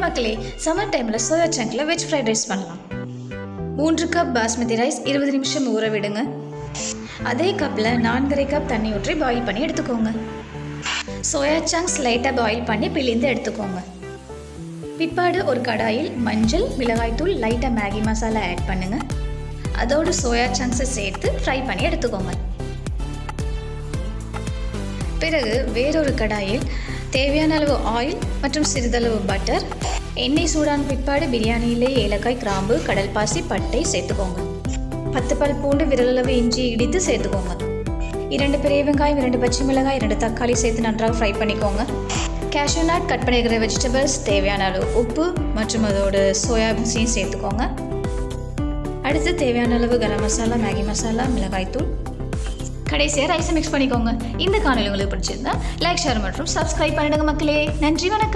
Hi மக்களே, summer டைமில் soya சங்கில் veg fried rice பண்ணலாம். 3 கப் பாஸ்மதி ரைஸ் 20 நிமிஷம் ஊற விடுங்க. அதே கப்பில் 4.5 கப் தண்ணி ஊற்றி பாயில் பண்ணி எடுத்துக்கோங்க. சோயா சங்க்ஸ் லைட்டாக பாயில் பண்ணி பிழிந்து எடுத்துக்கோங்க. பிற்பாடு ஒரு கடாயில் மஞ்சள், மிளகாய்த்தூள், லைட்டாக மேகி மசாலா ஆட் பண்ணுங்கள். அதோடு சோயா சங்க்ஸை சேர்த்து ஃப்ரை பண்ணி எடுத்துக்கோங்க. பிறகு வேறொரு கடாயில் தேவையான அளவு ஆயில் மற்றும் சிறிதளவு பட்டர், எண்ணெய் சூடான பிற்பாடு பிரியாணியிலே ஏலக்காய், கிராம்பு, கடல் பாசி, பட்டை சேர்த்துக்கோங்க. 10 பல் பூண்டு, விரலளவு இஞ்சி இடித்து சேர்த்துக்கோங்க. 2 பெரிய வெங்காயம், 2 பச்சை மிளகாய், 2 தக்காளி சேர்த்து நன்றாக ஃப்ரை பண்ணிக்கோங்க. கேஷ்யூ நட், கட் பண்ணிக்கிற வெஜிடபிள்ஸ், தேவையான அளவு உப்பு மற்றும் அதோட சோயாபீன்ஸையும் சேர்த்துக்கோங்க. அடுத்து தேவையான அளவு கரம் மசாலா, மேகி மசாலா, மிளகாய்த்தூள், கடைசியாக ரைஸை மிக்ஸ் பண்ணிக்கோங்க. இந்த காணொலி உங்களுக்கு பிடிச்சிருந்தா லைக், ஷேர் மற்றும் சப்ஸ்கிரைப் பண்ணிடுங்க மக்களே. நன்றி, வணக்கம்.